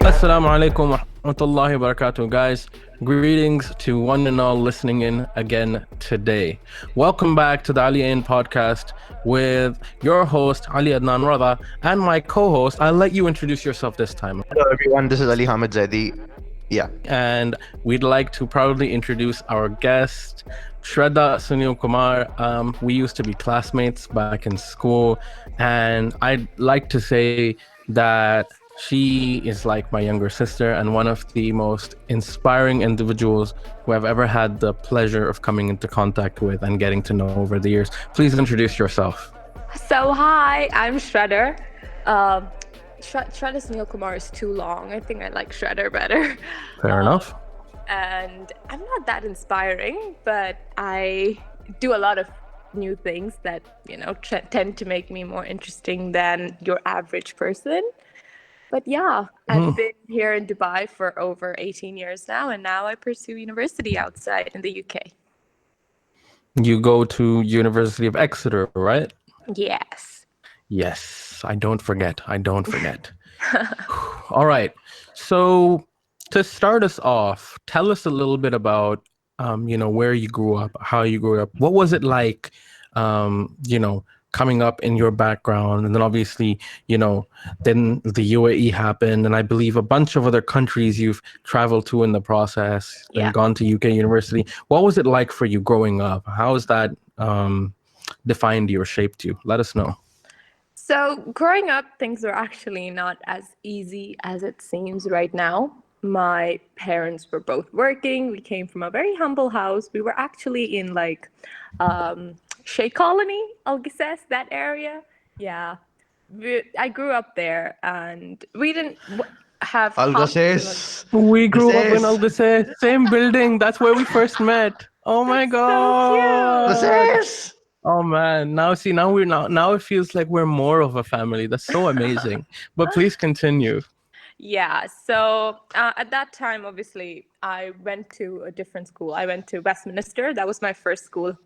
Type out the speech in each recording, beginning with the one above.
Assalamu alaikum wa rahmatullahi wa barakatuh, guys. Greetings to one and all listening in again today. Welcome back to the Ali Ain podcast with your host, Ali Adnan Radha, and my co-host. I'll let you introduce yourself this time. Hello everyone, this is Ali Hamid Zaidi. Yeah. And we'd like to proudly introduce our guest, Sredha, Sunil, Kumar. We used to be classmates back in school, and I'd like to say that she is like my younger sister and one of the most inspiring individuals who I've ever had the pleasure of coming into contact with and getting to know over the years. Please introduce yourself. So hi, I'm Sredha. Shredder Sunil Kumar is too long. I think I like Shredder better. Fair enough. And I'm not that inspiring, but I do a lot of new things that, tend to make me more interesting than your average person. But yeah, I've been here in Dubai for over 18 years now, and now I pursue university outside in the UK. You go to University of Exeter, right? Yes. Yes, I don't forget. All right. So to start us off, tell us a little bit about, where you grew up, how you grew up. What was it like, coming up in your background? And then obviously, then the U.A.E happened. And I believe a bunch of other countries you've traveled to in the process and gone to UK university. What was it like for you growing up? How has that defined you or shaped you? Let us know. So growing up, things were actually not as easy as it seems right now. My parents were both working. We came from a very humble house. We were actually in Shea Colony, Algeciras, that area. Yeah. I grew up there and we didn't have... Algeciras. We grew up in Algeciras, same building. That's where we first met. Oh my God. Algeciras. Oh man, now it feels like we're more of a family. That's so amazing. But please continue. Yeah, so at that time, obviously, I went to a different school. I went to Westminster. That was my first school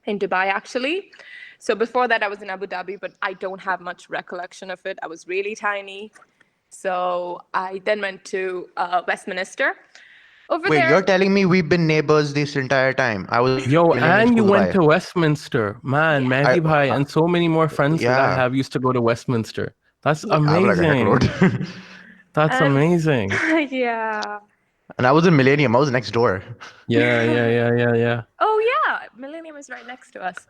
in Dubai, actually. So before that, I was in Abu Dhabi, but I don't have much recollection of it. I was really tiny. So I then went to Westminster. Wait, you're telling me we've been neighbors this entire time? I was and you went to Westminster. Man, Mehdi Bhai and so many more friends that I have used to go to Westminster. That's amazing. That's amazing. Yeah. And I was in Millennium. I was next door. Yeah. Oh, yeah. Millennium is right next to us.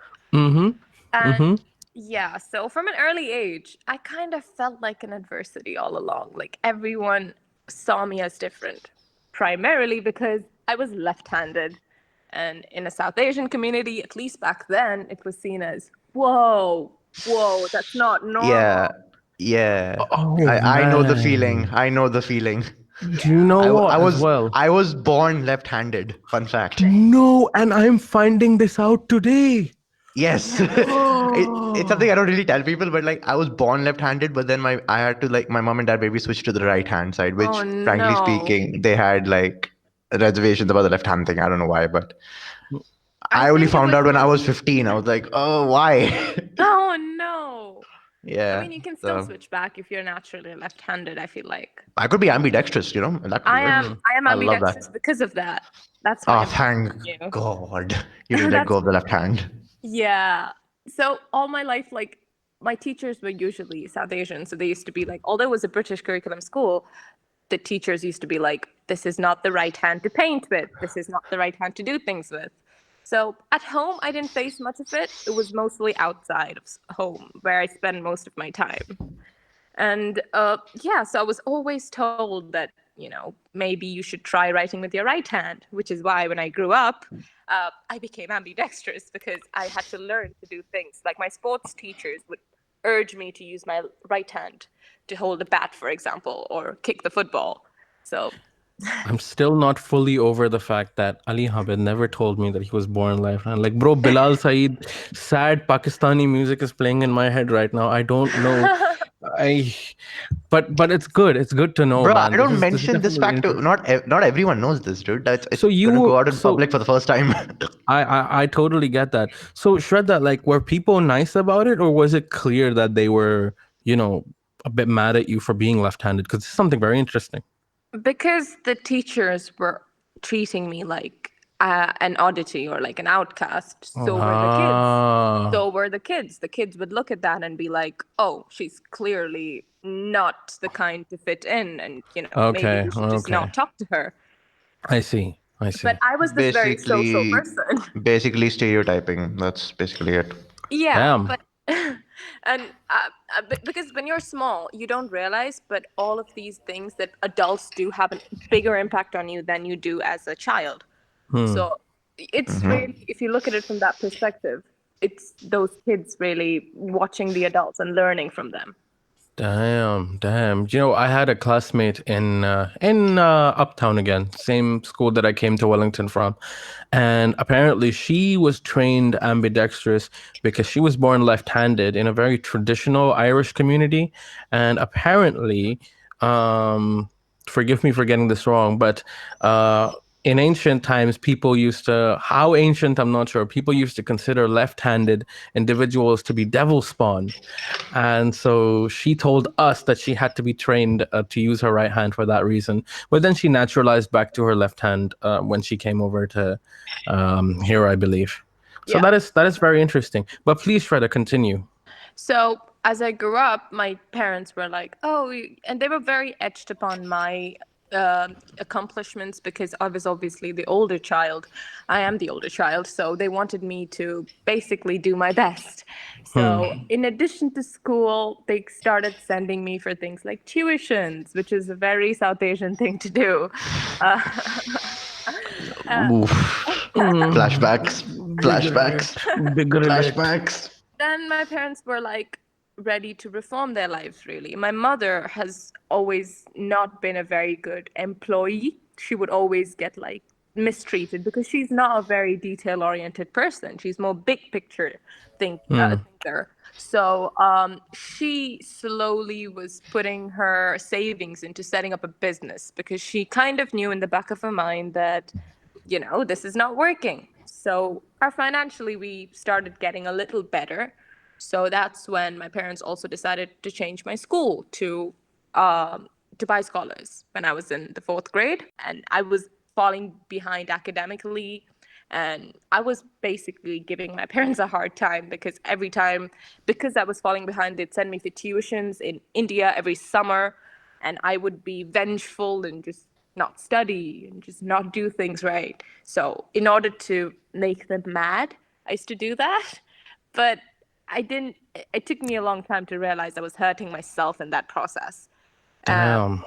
Yeah, so from an early age, I kind of felt like an adversity all along. Like everyone saw me as different, primarily because I was left-handed. And in a South Asian community, at least back then, it was seen as, whoa, that's not normal. Yeah. Oh, I know the feeling. Do you know what? I was born left-handed. Fun fact. No, and I'm finding this out today. Yes. It's something I don't really tell people, but I was born left-handed, but then I had to my mom and dad maybe switched to the right-hand side, which frankly speaking, they had reservations about the left-hand thing. I don't know why, but I only found out when I was 15. I was like, oh, why? Oh, no. Yeah. I mean, you can still switch back if you're naturally left-handed, I feel like. I could be ambidextrous, I am ambidextrous because of that. That's why. Oh, thank God. You didn't let go of the left hand. Yeah. So all my life, my teachers were usually South Asian. So they used to be although it was a British curriculum school, the teachers used to be this is not the right hand to paint with. This is not the right hand to do things with. So at home, I didn't face much of it. It was mostly outside of home where I spend most of my time. And so I was always told that, maybe you should try writing with your right hand, which is why when I grew up, I became ambidextrous because I had to learn to do things. Like my sports teachers would urge me to use my right hand to hold a bat, for example, or kick the football. So I'm still not fully over the fact that Ali Hamid never told me that he was born left-handed. Bro, Bilal Saeed, sad Pakistani music is playing in my head right now. I don't know I, but it's good. It's good to know, Bro, I man. don't This is mention this definitely fact to interesting. not everyone knows this, dude. It's So gonna go you, out in so public for the first time. I totally get that. So Shraddha, like, were people nice about it, or was it clear that they were, you know, a bit mad at you for being left-handed? Because it's something very interesting. Because the teachers were treating me like an oddity or like an outcast, so were the kids. Ah, So were the kids. The kids would look at that and be like, oh, she's clearly not the kind to fit in. And, maybe we okay, should just not okay. talk to her. I see. I But see. I was this very social basically, person. basically stereotyping. That's basically it. Yeah, Damn. but and because when you're small, you don't realize, but all of these things that adults do have a bigger impact on you than you do as a child. Hmm. So it's really, if you look at it from that perspective, it's those kids really watching the adults and learning from them. Damn, damn. You know, I had a classmate in Uptown again, same school that I came to Wellington from. And apparently she was trained ambidextrous because she was born left-handed in a very traditional Irish community. And apparently, um, forgive me for getting this wrong, but in ancient times, people used to, how ancient, I'm not sure, people used to consider left-handed individuals to be devil spawn. And so she told us that she had to be trained to use her right hand for that reason. But then she naturalized back to her left hand when she came over to here, I believe. So Yeah. that is very interesting. But please try to continue. So as I grew up, my parents were like, "Oh," and they were very etched upon my accomplishments because I was obviously the older child. I am the older child, so they wanted me to basically do my best. Hmm. So in addition to school, they started sending me for things like tuitions, which is a very South Asian thing to do. Uh, Oof. Mm. Flashbacks. Big relate. Flashbacks. Big relate. Flashbacks. then my parents were like ready to reform their lives, really. My mother has always not been a very good employee. She would always get like mistreated because she's not a very detail oriented person. She's more big picture thinker. So she slowly was putting her savings into setting up a business because she kind of knew in the back of her mind that this is not working. So our financially, we started getting a little better. So that's when my parents also decided to change my school to Dubai Scholars when I was in the fourth grade. And I was falling behind academically. And I was basically giving my parents a hard time because every time, because I was falling behind, they'd send me for tuitions in India every summer. And I would be vengeful and just not study and just not do things right. So, in order to make them mad, I used to do that. But I didn't, it took me a long time to realize I was hurting myself in that process. Damn.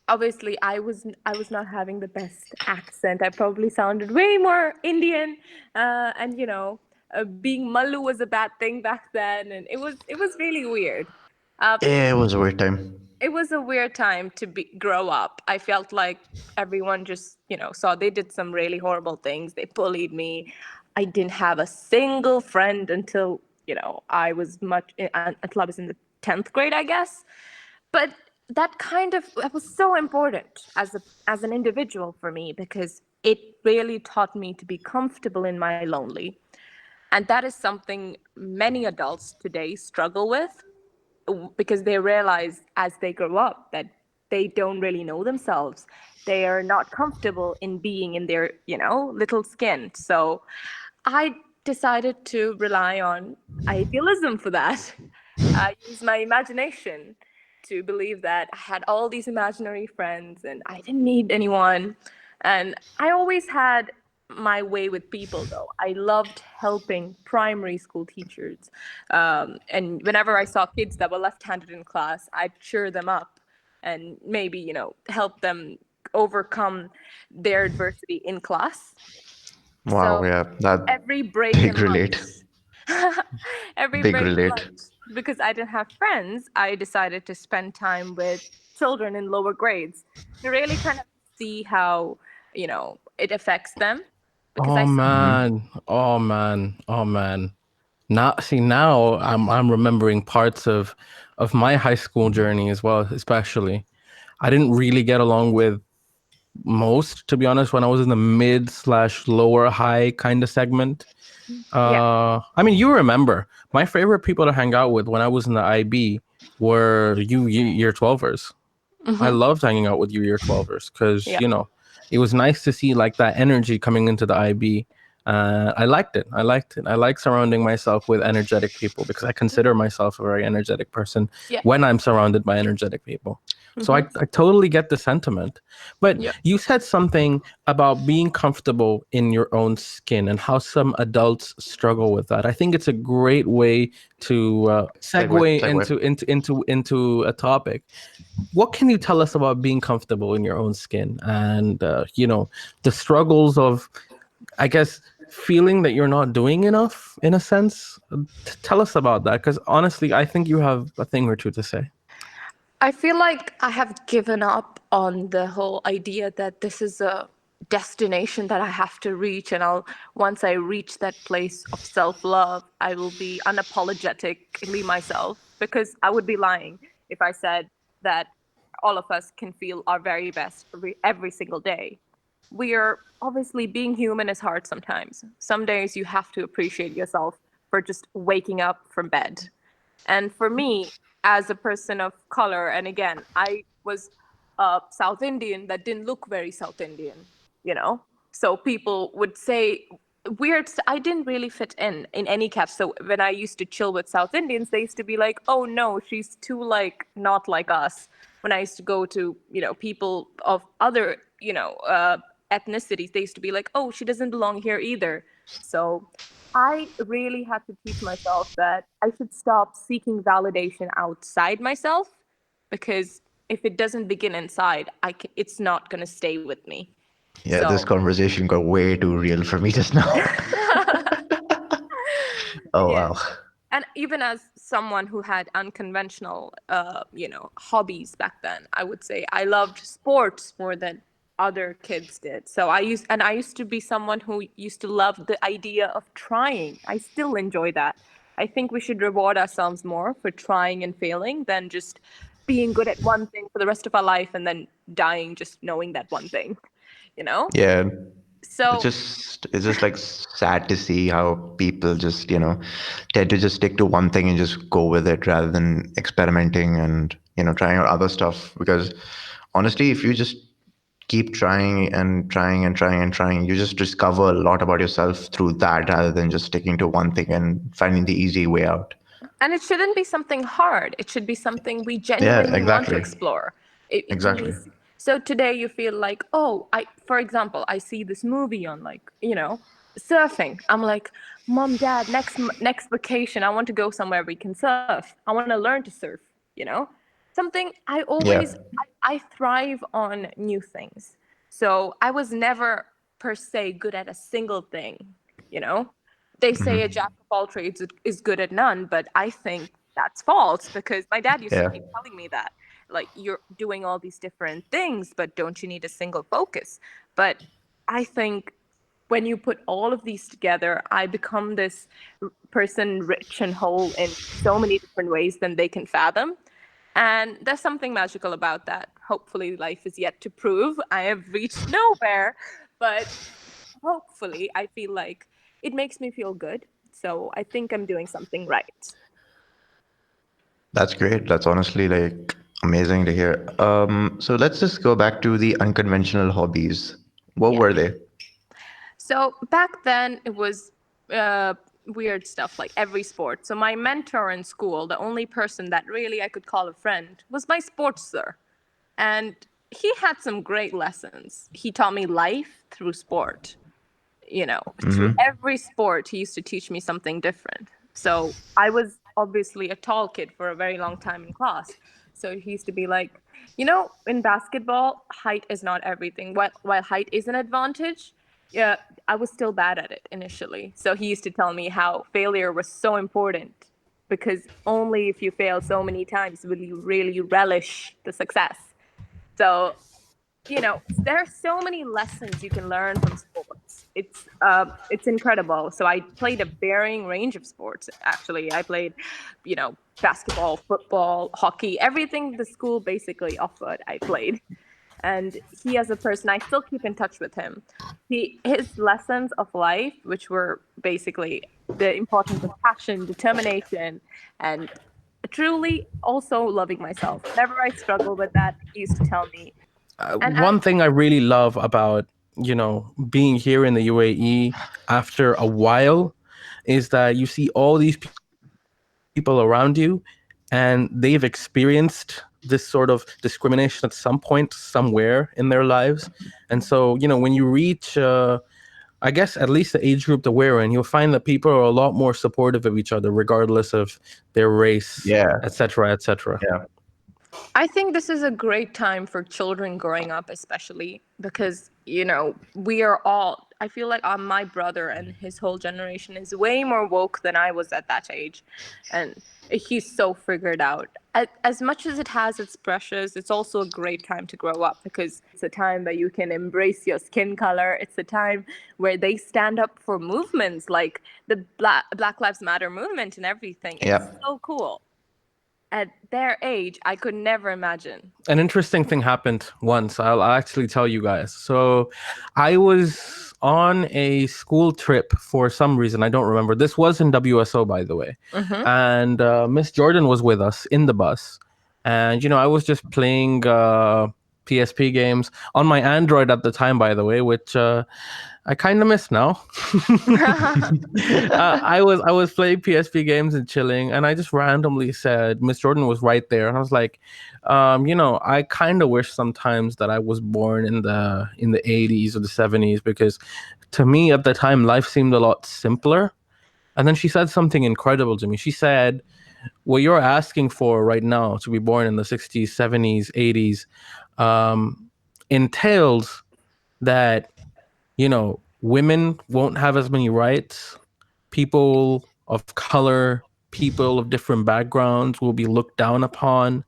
Obviously, I was not having the best accent. I probably sounded way more Indian, and being Mallu was a bad thing back then, and it was really weird. Yeah, it was a weird time. It was a weird time to grow up. I felt like everyone just, saw they did some really horrible things. They bullied me. I didn't have a single friend until, I was until I was in the 10th grade, I guess. But that was so important as an individual for me because it really taught me to be comfortable in my lonely. And that is something many adults today struggle with because they realize as they grow up that they don't really know themselves. They are not comfortable in being in their, little skin. So I decided to rely on idealism for that. I used my imagination to believe that I had all these imaginary friends and I didn't need anyone. And I always had my way with people, though. I loved helping primary school teachers. And whenever I saw kids that were left handed in class, I'd cheer them up and maybe, help them overcome their adversity in class. Wow, So yeah, that every break big in relate. lunch, every Big break in relate. lunch, because I didn't have friends, I decided to spend time with children in lower grades to really kind of see how, it affects them. Because I Oh saw, man. Oh man. Oh man. Now, see, now I'm remembering parts of of my high school journey as well, especially. I didn't really get along with most, to be honest, when I was in the mid/lower high kind of segment. I mean, you remember my favorite people to hang out with when I was in the IB were year 12ers. I loved hanging out with you year 12ers because, you know, it was nice to see like that energy coming into the IB. I liked it. I like surrounding myself with energetic people because I consider myself a very energetic person when I'm surrounded by energetic people. So I totally get the sentiment. But you said something about being comfortable in your own skin and how some adults struggle with that. I think it's a great way to segue into a topic. What can you tell us about being comfortable in your own skin and you know, the struggles of, I guess, feeling that you're not doing enough in a sense? Tell us about that, because honestly, I think you have a thing or two to say. I feel like I have given up on the whole idea that this is a destination that I have to reach, and once I reach that place of self-love, I will be unapologetically myself, because I would be lying if I said that all of us can feel our very best every single day. We are obviously, being human is hard sometimes. Some days you have to appreciate yourself for just waking up from bed. And for me, as a person of color, and again, I was South Indian that didn't look very South Indian, you know? So people would say I didn't really fit in any caste. So when I used to chill with South Indians, they used to be like, oh no, she's too like not like us. When I used to go to, you know, people of other, you know, ethnicities, they used to be like, oh, she doesn't belong here either. So I really had to teach myself that I should stop seeking validation outside myself, because if it doesn't begin inside, it's not going to stay with me. Yeah, this conversation got way too real for me just now. Oh, wow. And even as someone who had unconventional, you know, hobbies back then, I would say I loved sports more than other kids did. So I used to be someone who used to love the idea of trying. I still enjoy that. I think we should reward ourselves more for trying and failing than just being good at one thing for the rest of our life and then dying just knowing that one thing, you know? Yeah. So It's just like sad to see how people just, you know, tend to just stick to one thing and just go with it rather than experimenting and, you know, trying out other stuff. Because honestly, if you just keep trying and trying and trying and trying, you just discover a lot about yourself through that rather than just sticking to one thing and finding the easy way out. And it shouldn't be something hard. It should be something we genuinely want to explore. Exactly. So today you feel like, oh, for example, I see this movie on, like, you know, surfing. I'm like, Mom, Dad, next vacation, I want to go somewhere we can surf. I want to learn to surf, you know? Something I thrive on new things. So I was never per se good at a single thing, you know? They say a jack of all trades is good at none, but I think that's false, because my dad used to keep telling me that, like, you're doing all these different things, but don't you need a single focus? But I think when you put all of these together, I become this person rich and whole in so many different ways than they can fathom. And there's something magical about that. Hopefully life is yet to prove. I have reached nowhere, but hopefully I feel like it makes me feel good. So I think I'm doing something right. That's great. That's honestly like amazing to hear. So let's just go back to the unconventional hobbies. What were they? So back then it was weird stuff like every sport. So my mentor in school, the only person that really I could call a friend, was my sports sir. And he had some great lessons. He taught me life through sport. You know, through every sport, he used to teach me something different. So I was obviously a tall kid for a very long time in class. So he used to be like, you know, in basketball, height is not everything. While height is an advantage, yeah, I was still bad at it initially. So he used to tell me how failure was so important, because only if you fail so many times will you really relish the success. So, you know, there are so many lessons you can learn from sports. It's incredible. So I played a varying range of sports. Actually, I played, you know, basketball, football, hockey, everything the school basically offered, I played. And he, as a person, I still keep in touch with him. His lessons of life, which were basically the importance of passion, determination, and truly also loving myself. Whenever I struggle with that, he used to tell me. And One thing I really love about, being here in the UAE after a while is that you see all these people around you and they've experienced this sort of discrimination at some point somewhere in their lives. And so, when you reach, I guess, at least the age group that we're in, you'll find that people are a lot more supportive of each other, regardless of their race, Yeah. etc., etc. Yeah. I think this is a great time for children growing up, especially because, we are all, I feel like my brother and his whole generation is way more woke than I was at that age. And he's so figured out. As much as it has its pressures, it's also a great time to grow up because it's a time where you can embrace your skin color. It's a time where they stand up for movements like the Black Lives Matter movement and everything. It's Yeah. so cool. At their age, I could never imagine. An interesting thing happened once. I'll actually tell you guys. So I was on a school trip for some reason. I don't remember. This was in WSO, by the way. And Miss Jordan was with us in the bus. And, I was just playing PSP games on my Android at the time, by the way, which I kind of miss now. I was playing PSP games and chilling, and I just randomly said, Miss Jordan was right there, and I was like, I kind of wish sometimes that I was born in the 80s or the 70s, because to me at the time life seemed a lot simpler. And then she said something incredible to me. She said, what you're asking for right now, to be born in the 60s, 70s, 80s, entails that women won't have as many rights. People of color, people of different backgrounds will be looked down upon.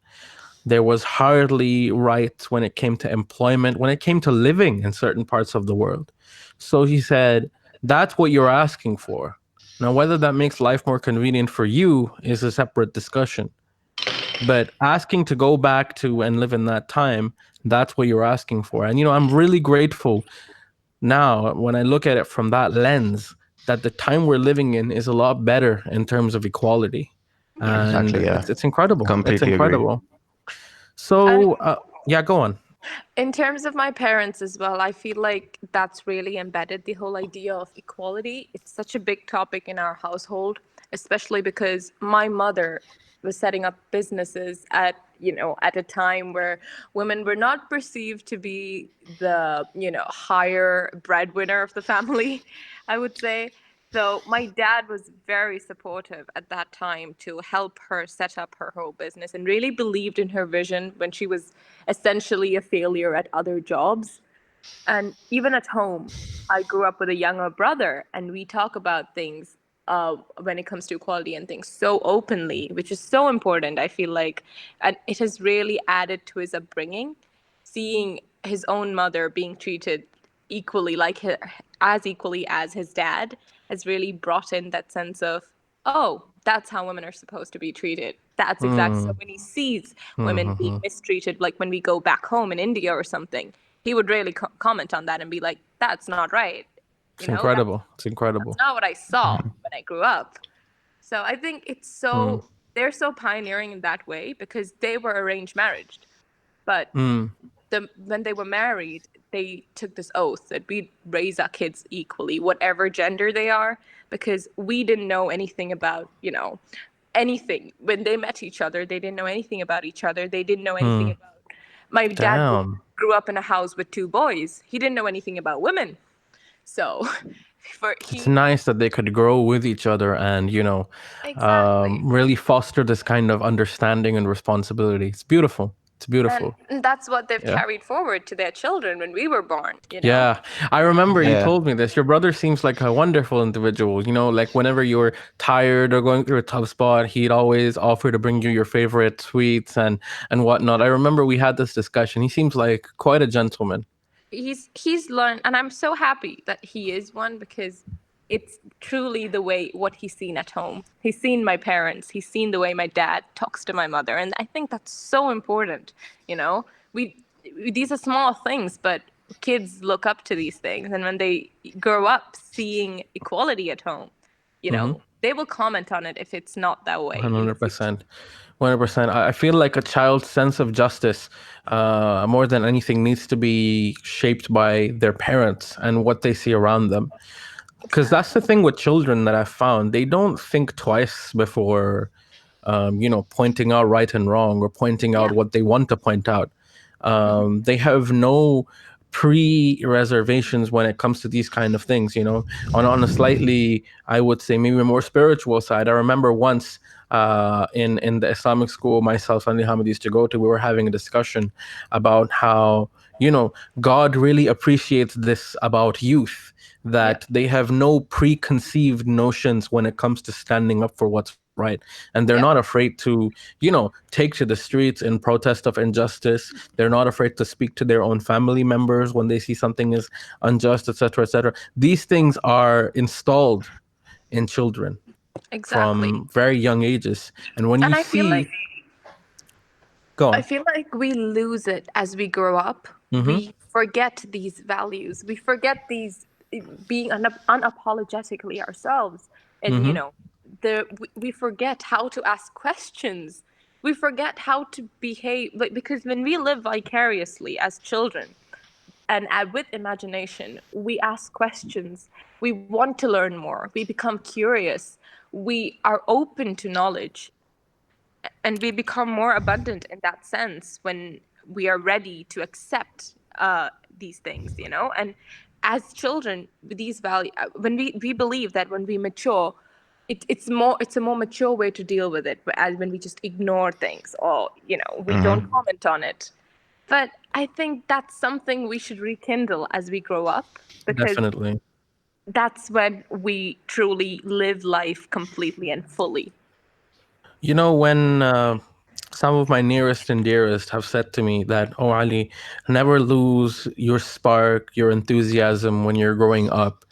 There was hardly rights when it came to employment, when it came to living in certain parts of the world. So he said, that's what you're asking for. Now, whether that makes life more convenient for you is a separate discussion. But asking to go back to and live in that time, that's what you're asking for. And, I'm really grateful now, when I look at it from that lens, that the time we're living in is a lot better in terms of equality. And Exactly, yeah. it's incredible. Completely It's agree. incredible. So, yeah, go on. In terms of my parents as well, I feel like that's really embedded the whole idea of equality. It's such a big topic in our household, especially because my mother was setting up businesses at a time where women were not perceived to be the, higher breadwinner of the family, I would say. So my dad was very supportive at that time to help her set up her whole business and really believed in her vision when she was essentially a failure at other jobs. And even at home, I grew up with a younger brother, and we talk about things when it comes to equality and things so openly, which is so important, I feel like. And it has really added to his upbringing, seeing his own mother being treated equally, as equally as his dad, has really brought in that sense of, oh, that's how women are supposed to be treated. That's exactly. So when he sees women being mistreated, like when we go back home in India or something, he would really comment on that and be like, that's not right. It's incredible. It's incredible. That's not what I saw when I grew up. So I think they're so pioneering in that way because they were arranged marriage. But when they were married, they took this oath that we'd raise our kids equally, whatever gender they are, because we didn't know anything about, anything. When they met each other, they didn't know anything about each other. They didn't know anything about. My dad grew up in a house with 2 boys. He didn't know anything about women. So it's nice that they could grow with each other and, exactly. really foster this kind of understanding and responsibility. It's beautiful. It's beautiful. And that's what they've carried forward to their children when we were born, Yeah. I remember you told me this. Your brother seems like a wonderful individual. Like whenever you were tired or going through a tough spot, he'd always offer to bring you your favorite sweets and whatnot. I remember we had this discussion. He seems like quite a gentleman. He's learned, and I'm so happy that he is one, because it's truly the way what he's seen at home. He's seen my parents. He's seen the way my dad talks to my mother, and I think that's so important. You know, we these are small things, but kids look up to these things, and when they grow up seeing equality at home, they will comment on it if it's not that way in the future. 100%. 100%. I feel like a child's sense of justice, more than anything, needs to be shaped by their parents and what they see around them. Because that's the thing with children that I've found. They don't think twice before, pointing out right and wrong or pointing out Yeah, what they want to point out. They have no pre-reservations when it comes to these kind of things, on a slightly, I would say, maybe a more spiritual side. I remember once in the Islamic school myself and Hamid used to go to, we were having a discussion about how, God really appreciates this about youth, yeah, that they have no preconceived notions when it comes to standing up for what's right. And they're yeah. not afraid to, take to the streets in protest of injustice. They're not afraid to speak to their own family members when they see something is unjust, etc., etc. These things are installed in children Exactly. from very young ages. And when you And I feel like see, go I on. feel like we lose it as we grow up. Mm-hmm, We forget these values. We forget these being unapologetically ourselves. And, mm-hmm, we forget how to ask questions. We forget how to behave. Like, because when we live vicariously as children and with imagination, we ask questions. We want to learn more. We become curious. We are open to knowledge, and we become more abundant in that sense when we are ready to accept these things, and as children, these value when we believe that when we mature, it's a more mature way to deal with it, as when we just ignore things, or we don't Mm-hmm. comment on it. But I think that's something we should rekindle as we grow up, because definitely. that's when we truly live life completely and fully. When some of my nearest and dearest have said to me that, oh, Ali, never lose your spark, your enthusiasm when you're growing up.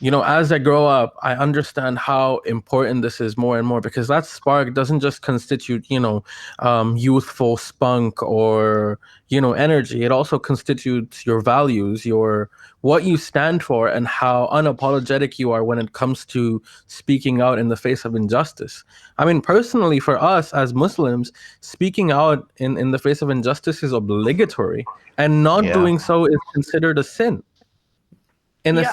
As I grow up, I understand how important this is more and more, because that spark doesn't just constitute, youthful spunk or, energy. It also constitutes your values, your what you stand for, and how unapologetic you are when it comes to speaking out in the face of injustice. I mean, personally, for us as Muslims, speaking out in the face of injustice is obligatory, and not Yeah. doing so is considered a sin, in the Yeah.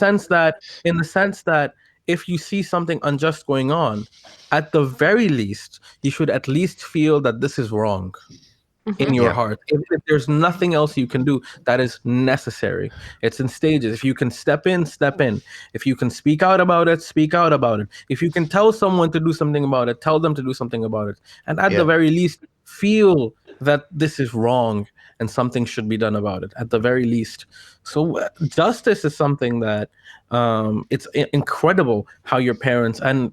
sense that if you see something unjust going on, at the very least you should at least feel that this is wrong in your Yeah. heart. If there's nothing else you can do, that is necessary. It's in stages. If you can step in, step in. If you can speak out about it, speak out about it. If you can tell someone to do something about it, tell them to do something about it. And at the Yeah. very least, feel that this is wrong and something should be done about it, at the very least. So justice is something that, it's incredible how your parents, and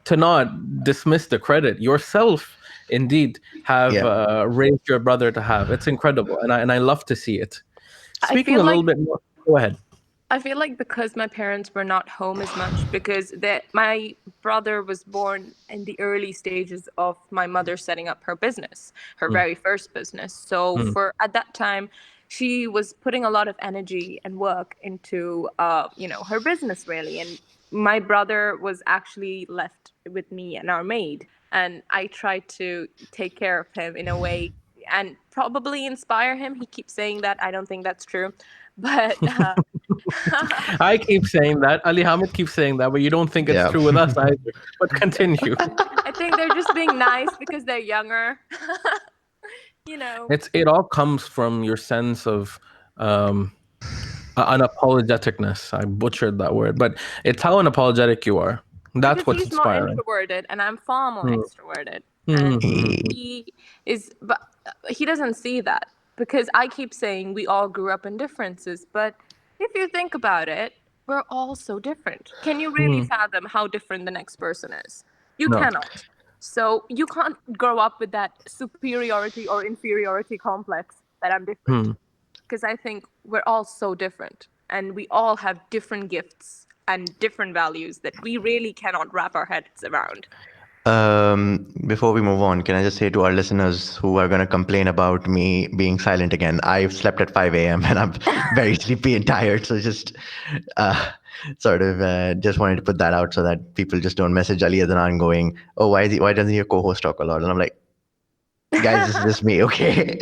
to not dismiss the credit, yourself indeed have Yeah. raised your brother to have. It's incredible, and I love to see it. I Speaking feel a little like bit more, go ahead. I feel like because my parents were not home as much, because my brother was born in the early stages of my mother setting up her business, her Mm, very first business. So mm, for at that time, she was putting a lot of energy and work into her business, really. And my brother was actually left with me and our maid, and I tried to take care of him in a way and probably inspire him. He keeps saying that. I don't think that's true, but. I keep saying that. Ali Hamid keeps saying that, but you don't think it's Yeah. true with us either. But continue. I think they're just being nice because they're younger. you know, It all comes from your sense of um, unapologeticness. I butchered that word, but it's how unapologetic you are. That's because what's he's more inspiring. introverted and I'm far more Mm, extroverted. And mm, mm, he but he doesn't see that, because I keep saying we all grew up in differences. But if you think about it, we're all so different. Can you really mm. fathom how different the next person is? You No. cannot. So you can't grow up with that superiority or inferiority complex that I'm different. Mm, Because I think we're all so different and we all have different gifts and different values that we really cannot wrap our heads around. Before we move on, can I just say to our listeners who are going to complain about me being silent again, I've slept at 5 a.m. and I'm very sleepy and tired. So just just wanted to put that out so that people just don't message Ali Adnan going, oh, why doesn't your co-host talk a lot? And I'm like, guys, this is just me, okay?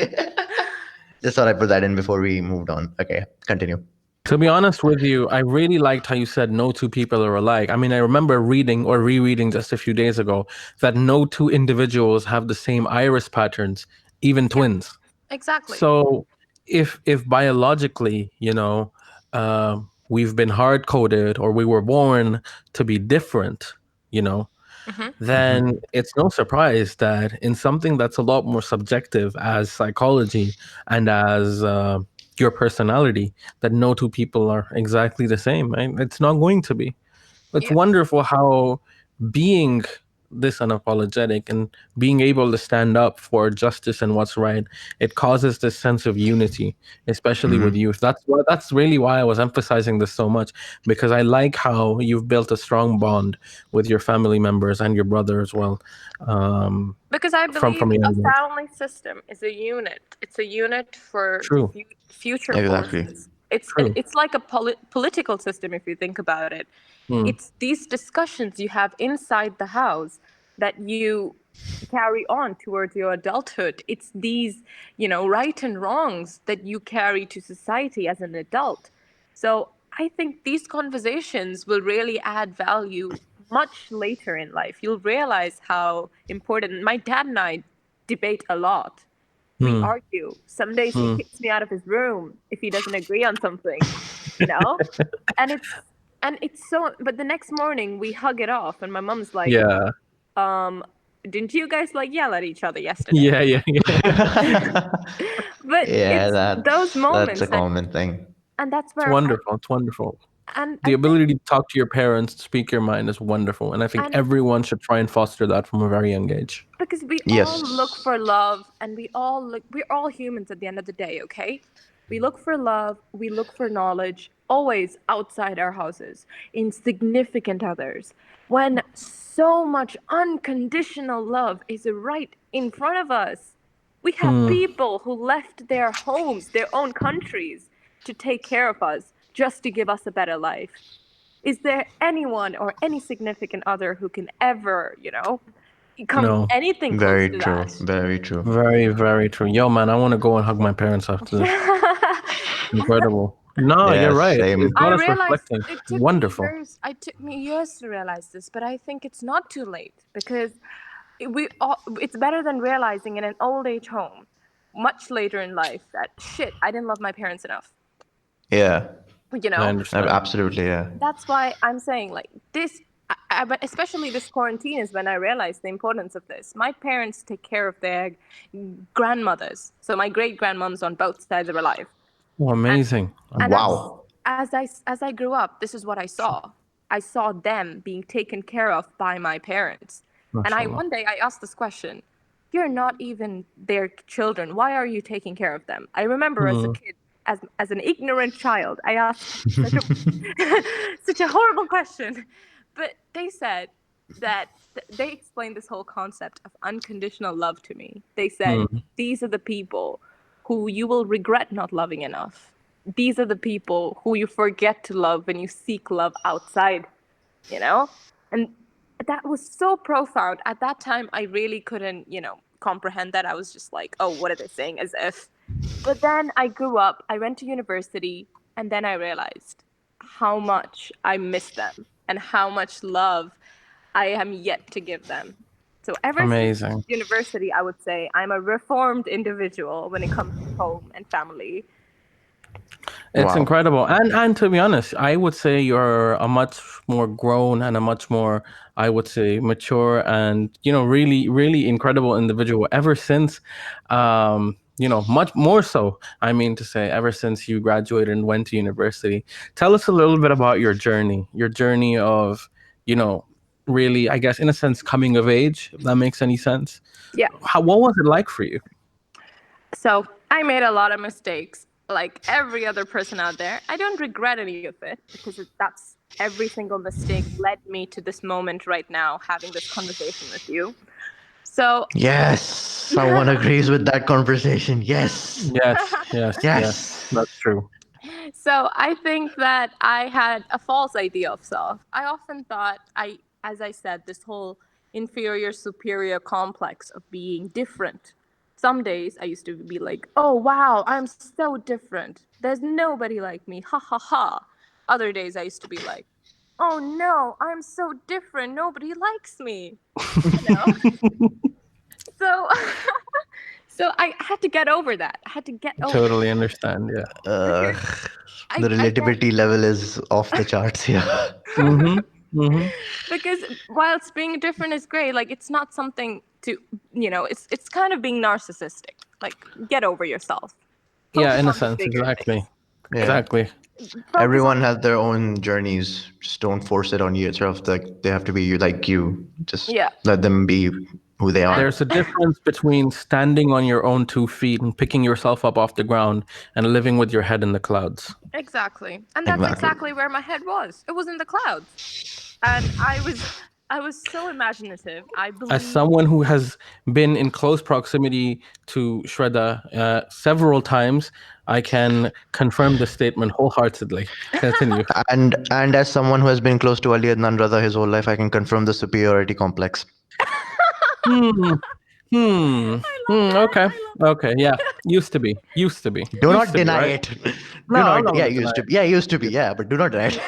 Just thought I'd put that in before we moved on. Okay, continue. To be honest with you, I really liked how you said no two people are alike. I mean, I remember reading or rereading just a few days ago that no two individuals have the same iris patterns, even twins. Exactly. So if biologically, we've been hard coded or we were born to be different, then it's no surprise that in something that's a lot more subjective as psychology and as your personality, that no two people are exactly the same. Right? It's not going to be. It's wonderful how being this unapologetic and being able to stand up for justice and what's right, it causes this sense of unity, especially with youth. That's really why I was emphasizing this so much, because I like how you've built a strong bond with your family members and your brother as well. Because I believe from a young age. family system is a unit. It's a unit for True. future Exactly. forces. It's like a political system if you think about it. It's these discussions you have inside the house that you carry on towards your adulthood. It's these, right and wrongs that you carry to society as an adult. So I think these conversations will really add value much later in life. You'll realize how important. My dad and I debate a lot. We argue. Some days he kicks me out of his room if he doesn't agree on something, and it's so. But the next morning we hug it off, and my mom's like, Yeah. Didn't you guys yell at each other yesterday? Yeah. But it's those moments that's a common thing. and that's It's where wonderful. It's wonderful. and The I ability to talk to your parents, to speak your mind is wonderful. And I think And- everyone should try and foster that from a very young age. because we Yes. all look for love, and we're all humans at the end of the day, okay? We look for love, we look for knowledge, always outside our houses, in significant others. When so much unconditional love is right in front of us, we have people who left their homes, their own countries, to take care of us, just to give us a better life. Is there anyone or any significant other who can ever, come No. anything close Very to true. that? Very true. Very, very true. Yo, man, I want to go and hug my parents after this. Incredible. No, Yeah, you're right. same. It's got I us realized reflecting. it took Wonderful. it took me years to realize this, but I think it's not too late, because it's better than realizing in an old age home much later in life that shit, I didn't love my parents enough. Yeah. I understand. Absolutely. Yeah. That's why I'm saying this. But especially this quarantine is when I realized the importance of this. My parents take care of their grandmothers, so my great grandmoms on both sides are alive. Oh, amazing. And Wow. as I grew up, this is what I saw. I saw them being taken care of by my parents. And Mashallah. one day I asked this question: "You're not even their children. Why are you taking care of them?" I remember as a kid, as an ignorant child, I asked such a horrible question. But they said that they explained this whole concept of unconditional love to me. They said, these are the people who you will regret not loving enough. These are the people who you forget to love when you seek love outside, And that was so profound. At that time, I really couldn't, comprehend that. I was just like, oh, what are they saying? As if. But then I grew up, I went to university, and then I realized how much I miss them and how much love I am yet to give them. So ever Amazing. since university, I would say I'm a reformed individual when it comes to home and family. It's Wow. incredible. And to be honest, I would say you're a much more grown and a much more, I would say, mature and, really, really incredible individual ever since, much more so, I mean to say, ever since you graduated and went to university. Tell us a little bit about your journey of, really, I guess, in a sense, coming of age, if that makes any sense. Yeah. What was it like for you? So I made a lot of mistakes. like every other person out there. I don't regret any of it because that's every single mistake led me to this moment right now, having this conversation with you. So, Yes, someone agrees with that conversation. Yes. Yes. Yes. That's true. so I think that I had a false idea of self. I often thought as I said, this whole inferior superior complex of being different. Some days I used to be like, oh wow, I'm so different. There's nobody like me. Ha ha ha. Other days I used to be like, oh no, I'm so different. Nobody likes me. You know? So so I had to get over that. I had to get over it Totally understand. Yeah. Uh, because the I get relativity level is off the charts here. Mm-hmm. Mm-hmm. because whilst being different is great, like it's not something to it's kind of being narcissistic. Like get over yourself. Yeah, Focus in a on the sense, bigger exactly. things. It, Yeah. Exactly. focus on Everyone has their own journeys. Just don't force it on you. It's sort of like they have to be like you. Just yeah. let them be who they are. There's a difference between standing on your own 2 feet and picking yourself up off the ground and living with your head in the clouds. Exactly. And that's Exactly. exactly where my head was. It was in the clouds. And I was so imaginative. I As believe someone who has been in close proximity to Sredha several times, I can confirm this statement wholeheartedly. Continue. And as someone who has been close to Ali Adnan Radha his whole life, I can confirm the superiority complex. Hmm. Hmm. I love that. Okay. I love Okay. Yeah. Used to be. Used to be. Do Used not to be. deny Right. it. No, Do I'm not. not Yeah, going to deny used to it. be. Yeah, used to be. Yeah, but do not deny it.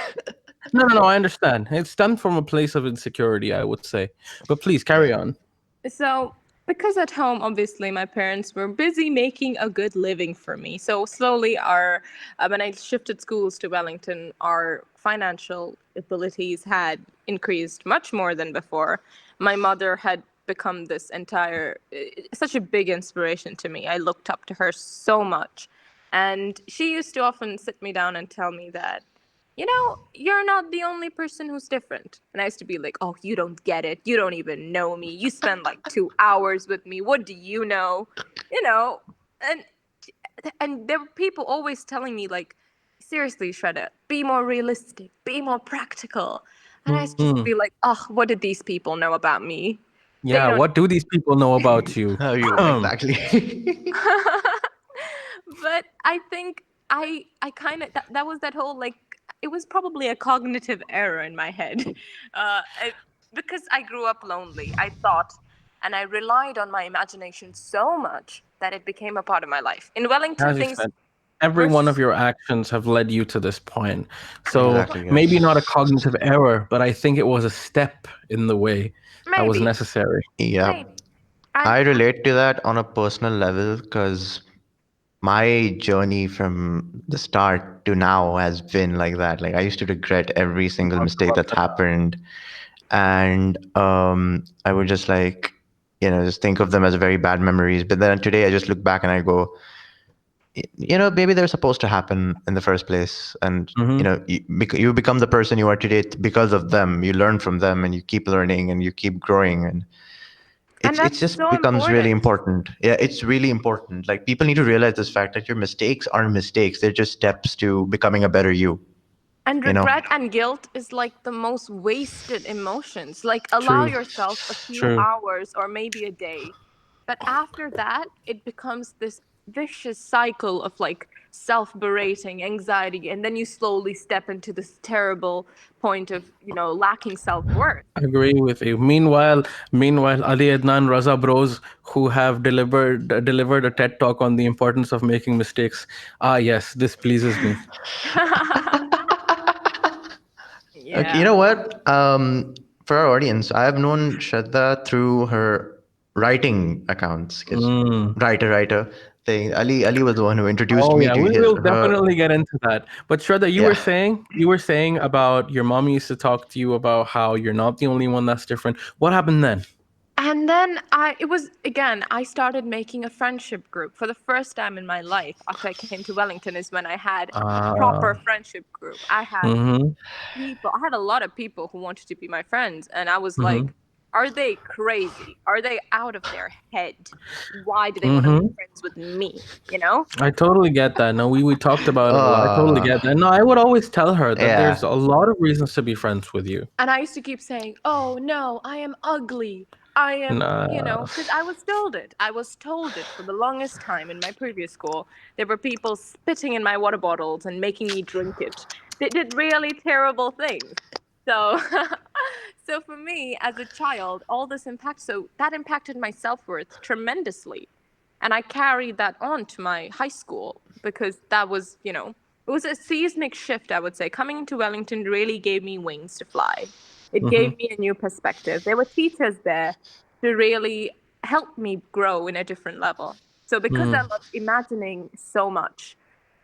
No. I understand. It's done from a place of insecurity, I would say. But please carry on. So, because at home, obviously, my parents were busy making a good living for me. So slowly, when I shifted schools to Wellington, our financial abilities had increased much more than before. My mother had become such a big inspiration to me. I looked up to her so much, and she used to often sit me down and tell me that you're not the only person who's different. And I used to be like, oh, you don't get it. You don't even know me. You spend like 2 hours with me. What do you know? You know, and there were people always telling me like, seriously, Shredder, be more realistic, be more practical. And I used to just Hmm. be like, oh, what did these people know about me? They Yeah. don't. What do these people know about you? How you exactly? But I think I kind of that was that whole like it was probably a cognitive error in my head, because I grew up lonely. I thought, and I relied on my imagination so much that it became a part of my life. In Wellington, As you things said, every were one of your actions have led you to this point. So Exactly. maybe not a Yes. cognitive error, but I think it was a step in the way that was maybe necessary. Yeah. maybe and I relate to that on a personal level because my journey from the start to now has been like that. Like I used to regret every single mistake that's happened, and I would just like just think of them as very bad memories. But then today I just look back and I go, maybe they're supposed to happen in the first place, and Hmm. you become the person you are today because of them. You learn from them, and you keep learning, and you keep growing, and it's that's just so becomes really important. important. Yeah, it's really important. Like people need to realize this fact that your mistakes aren't mistakes. They're just steps to becoming a better you. And You know. regret and guilt is like the most wasted emotions. Like, allow True. yourself a few True. hours or maybe a day. But after that, it becomes this vicious cycle of like self berating, anxiety, and then you slowly step into this terrible point of, lacking self worth. Agree with you. Meanwhile, Ali Adnan Raza Bros, who have delivered a TED talk on the importance of making mistakes. Ah, yes, this pleases me. Okay, Yeah. you know what? For our audience, I have known Shraddha through her writing accounts. Because Mm. writer thing. Ali was the one who introduced Oh me yeah, to we his will her. definitely get into that. But Shraddha, Yeah. you were saying about your mom used to talk to you about how you're not the only one that's different. What happened then? And then I started making a friendship group for the first time in my life after I came to Wellington is when I had a Uh, proper friendship group. I had mm-hmm, I had a lot of people who wanted to be my friends. And I was mm-hmm. like, Are they crazy? Are they out of their head? Why do they want to be Mm-hmm. friends with me? You know? I totally get that. No, we talked about it a lot. I totally Uh, get that. No, I would always tell her that there's yeah. a lot of reasons to be friends with you. And I used to keep saying, oh no, I am ugly. I am, Nah. because I was told it. I was told it for the longest time in my previous school. There were people spitting in my water bottles and making me drink it. They did really terrible things. So, so for me as a child, all this so that impacted my self-worth tremendously. And I carried that on to my high school because that was, it was a seismic shift, I would say. Coming to Wellington really gave me wings to fly. It Mm-hmm. gave me a new perspective. There were teachers there to really help me grow in a different level. So because I love imagining so much,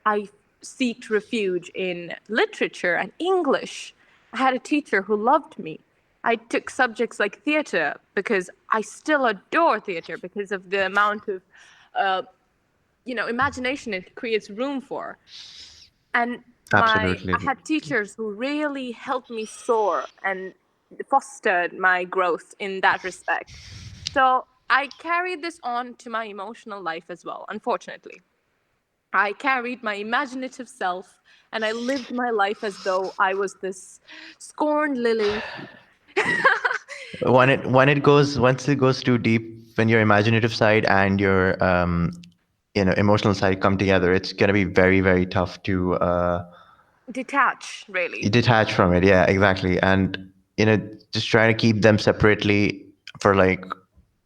I sought refuge in literature and English. I had a teacher who loved me. I took subjects like theater because I still adore theater because of the amount of, imagination it creates room for. And Absolutely. I had teachers who really helped me soar and fostered my growth in that respect. So I carried this on to my emotional life as well, unfortunately. I carried my imaginative self and I lived my life as though I was this scorned lily. Once it goes too deep, when your imaginative side and your emotional side come together, it's gonna be very, very tough to Detach, really. detach from it. Yeah, exactly. And just trying to keep them separately for like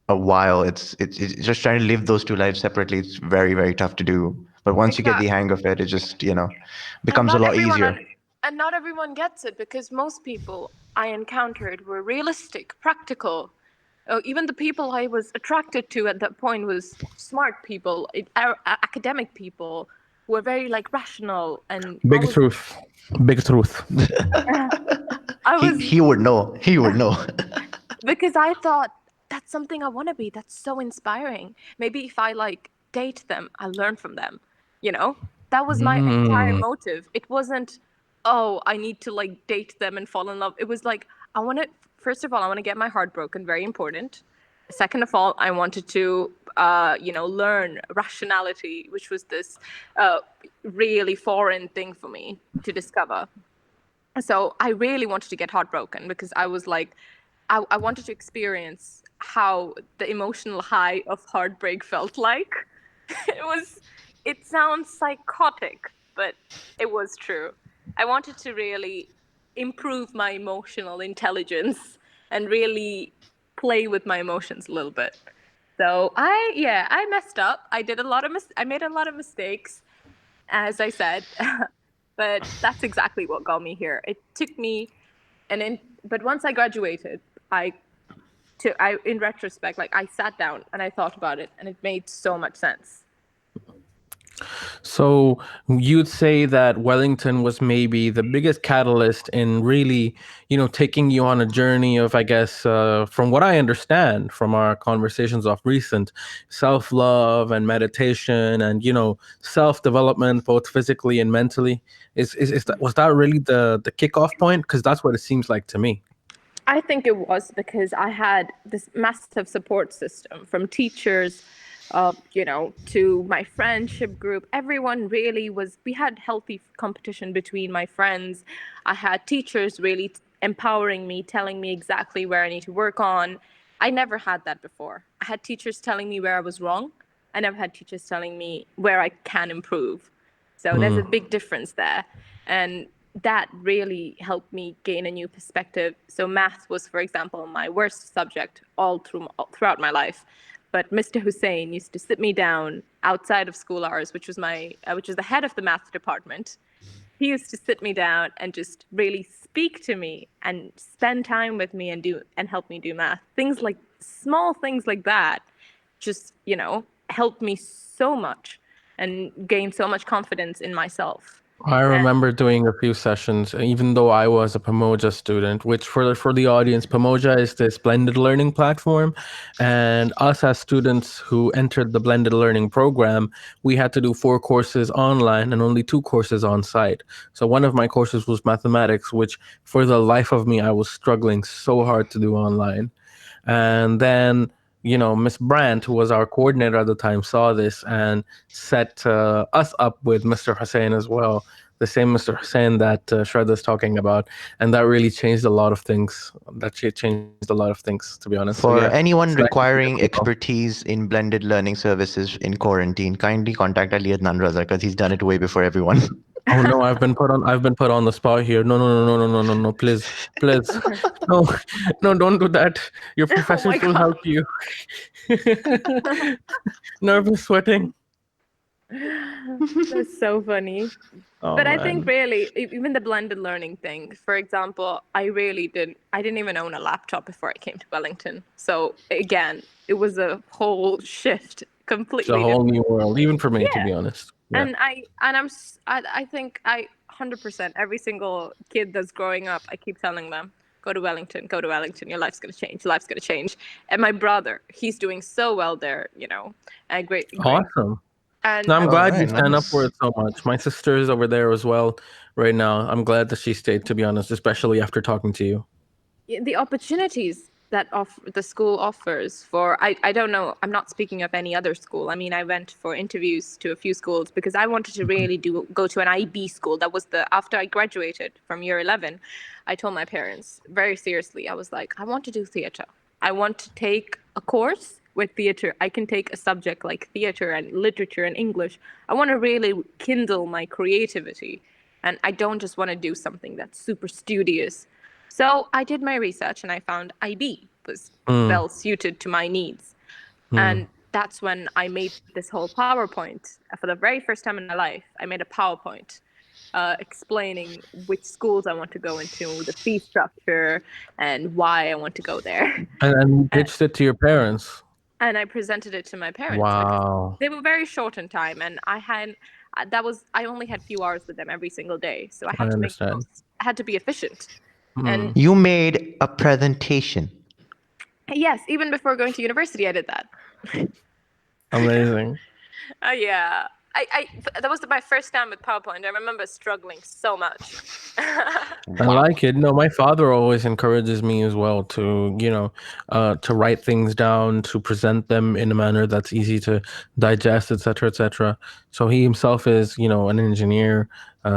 a while, it's just trying to live those two lives separately. It's very, very tough to do. But once you get the hang Exactly. of it, it just And becomes a not lot everyone easier. and not everyone gets it because most people I encountered were realistic, practical. Even the people I was attracted to at that point was smart people, academic people who were very like rational, and Big truth. Big truth. I He was he would know. He would know. because I thought that's something I want to be. That's so inspiring. Maybe if I like date them, I'll learn from them. You know, that was my entire Mm. motive. It wasn't, oh, I need to like date them and fall in love. It was like, I want to, first of all, I want to get my heart broken, very important. Second of all, I wanted to, learn rationality, which was this really foreign thing for me to discover. So I really wanted to get heartbroken because I was like, I wanted to experience how the emotional high of heartbreak felt like. It was, it sounds psychotic, but it was true. I wanted to really improve my emotional intelligence and really play with my emotions a little bit. So I messed up. I did a lot of I made a lot of mistakes, as I said, but that's exactly what got me here. It took me, but once I graduated, I in retrospect, like I sat down and I thought about it, and it made so much sense. So you'd say that Wellington was maybe the biggest catalyst in really, taking you on a journey of, I guess, from what I understand from our conversations of recent, self-love and meditation and, self-development, both physically and mentally. Was that really the kickoff point? Because that's what it seems like to me. I think it was because I had this massive support system from teachers, to my friendship group. Everyone really was, we had healthy competition between my friends. I had teachers really empowering me, telling me exactly where I need to work on. I never had that before. I had teachers telling me where I was wrong. I never had teachers telling me where I can improve. So there's a big difference there. And that really helped me gain a new perspective. So math was, for example, my worst subject throughout my life. But Mr. Hussein used to sit me down outside of school hours, which was the head of the math department. He used to sit me down and just really speak to me and spend time with me and help me do math. Small things like that just, helped me so much and gain so much confidence in myself. I remember doing a few sessions, even though I was a Pamoja student, which for the audience, Pamoja is this blended learning platform. And us as students who entered the blended learning program, we had to do 4 courses online and only 2 courses on site. So one of my courses was mathematics, which for the life of me, I was struggling so hard to do online. And then, Miss Brandt, who was our coordinator at the time, saw this and set us up with Mr. Hussein as well, the same Mr. Hussein that Shraddha's talking about. And that really changed a lot of things. Changed a lot of things, to be honest. So yeah, For it's anyone nice to see that requiring as well. expertise in blended learning services in quarantine, kindly contact Ali Adnan Raza because he's done it way before everyone. Oh no, I've been put on the spot here. No, no, no, no, no, no, no, no. Please, please. No, no, don't do that. Your Oh my professors will God. help you. Nervous sweating. That's so funny. Oh But I think man. really, even the blended learning thing, for example, I didn't even own a laptop before I came to Wellington. So again, it was a whole shift, It's a completely whole different. new world, even for me, to Yeah. be honest. Yeah. And I think 100% every single kid that's growing up, I keep telling them, go to Wellington, your life's gonna change, your life's gonna change. And my brother, he's doing so well there, and great. Awesome. And No, I'm I'm All glad you right, stand up for nice. it so much. My sister is over there as well right now. I'm glad that she stayed, to be honest, especially after talking to you. the opportunities that the school offers for I don't know, I'm not speaking of any other school. I mean, I went for interviews to a few schools because I wanted to really go to an IB school. That was after I graduated from year 11, I told my parents very seriously, I was like, I want to do theater. I want to take a course with theater. I can take a subject like theater and literature and English. I want to really kindle my creativity, and I don't just want to do something that's super studious. So I did my research and I found IB was Mm, well suited to my needs. mm. And that's when I made this whole PowerPoint. For the very first time in my life, I made a PowerPoint explaining which schools I want to go into, the fee structure, and why I want to go there. And you And, pitched it to your parents. and I presented it to my parents because Wow. they were very short in time, and I only had few hours with them every single day, so I I had to make the understand. most. I had to be efficient. And Mm, You made a presentation. yes, even before going to university, I did that. amazing. Yeah. That was my first time with PowerPoint. I remember struggling so much. I Wow. like it. No, my father always encourages me as well to, to write things down, to present them in a manner that's easy to digest, etc., etc. So he himself is, an engineer,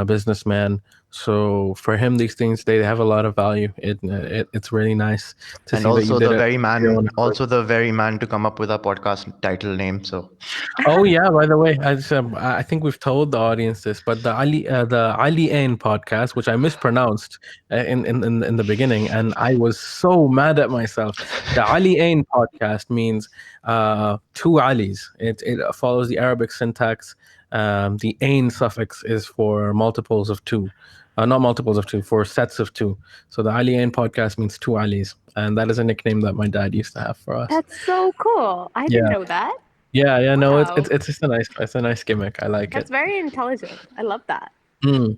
businessman. So for him, these things they have a lot of value. It's really nice to And see that you also did the it. very of your own man, accord. also the very man to come up with our podcast title name. So Oh yeah, by the way, I think we've told the audience this, but the Ali Ain podcast, which I mispronounced in the beginning, and I was so mad at myself. The Ali Ain podcast means two Alis. It follows the Arabic syntax. The Ain suffix is for multiples of two, not multiples of two, for sets of two. So the Ali Ain podcast means two Alis, and that is a nickname that my dad used to have for us. That's so cool. I didn't Yeah. know that. Yeah, yeah, no, it's Wow. it's it's just a nice gimmick. I like it. That's very intelligent. I love that. Mm.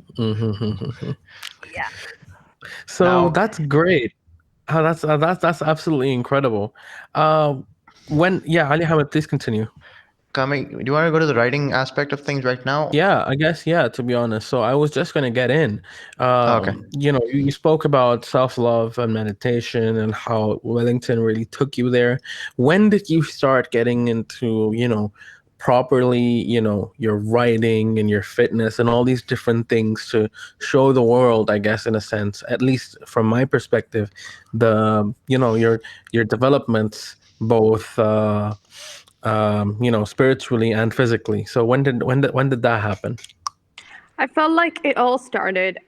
Yeah. So now, that's great. That's absolutely incredible. Uh, Ali Hamid, please continue. do you want to go to the writing aspect of things right now? Yeah, I guess, yeah, to be honest. So I was just going to get in. Okay. You spoke about self-love and meditation and how Wellington really took you there. When did you start getting into, properly, your writing and your fitness and all these different things to show the world, I guess, in a sense, at least from my perspective, your developments, both spiritually and physically. So when did that happen? I felt like it all started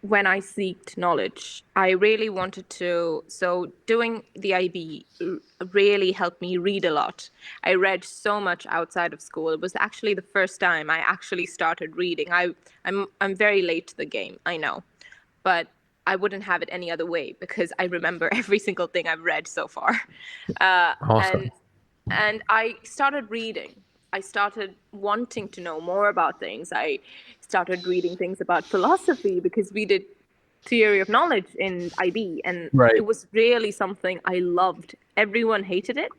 when I seeked knowledge. I really wanted to. So doing the IB really helped me read a lot. I read so much outside of school. It was actually the first time I actually started reading. I'm very late to the game, I know, but I wouldn't have it any other way because I remember every single thing I've read so far. Uh, Awesome. and and I started reading. I started wanting to know more about things. I started reading things about philosophy because we did theory of knowledge in IB, and Right. it was really something I loved. Everyone hated it,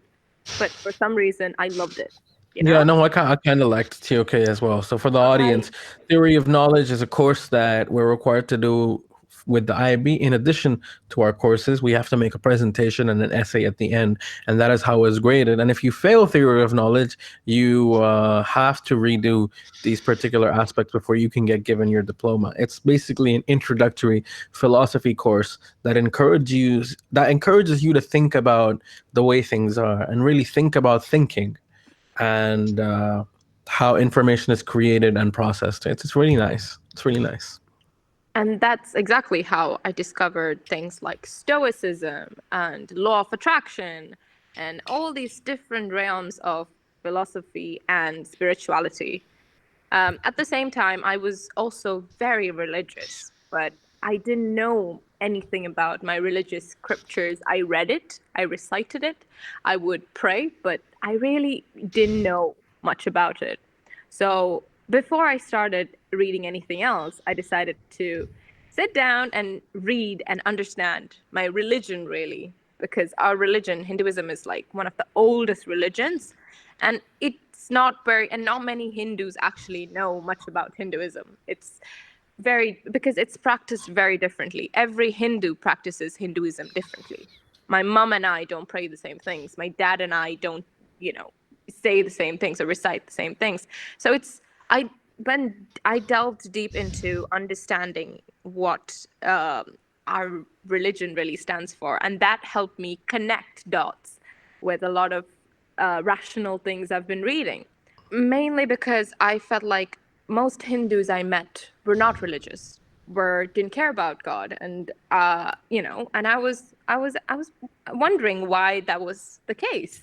but for some reason I loved it. Yeah, no, I kind of liked TOK as well. So for the audience, theory of knowledge is a course that we're required to do with the IB, in addition to our courses, we have to make a presentation and an essay at the end, and that is how it's graded. And if you fail theory of knowledge, you have to redo these particular aspects before you can get given your diploma. It's basically an introductory philosophy course that encourages you to think about the way things are and really think about thinking and how information is created and processed. It's really nice. It's really nice. And that's exactly how I discovered things like Stoicism and law of attraction and all these different realms of philosophy and spirituality. At the same time, I was also very religious, but I didn't know anything about my religious scriptures. I read it, I recited it, I would pray, but I really didn't know much about it. So before I started reading anything else, I decided to sit down and read and understand my religion, really, because our religion, Hinduism, is like one of the oldest religions, and it's not very, and not many Hindus actually know much about Hinduism. It's because it's practiced very differently. Every Hindu practices Hinduism differently. My mom and I don't pray the same things. My dad and I don't, say the same things or recite the same things. So when I delved deep into understanding what our religion really stands for, and that helped me connect dots with a lot of rational things I've been reading. Mainly because I felt like most Hindus I met were not religious, didn't care about God, and and I was wondering why that was the case.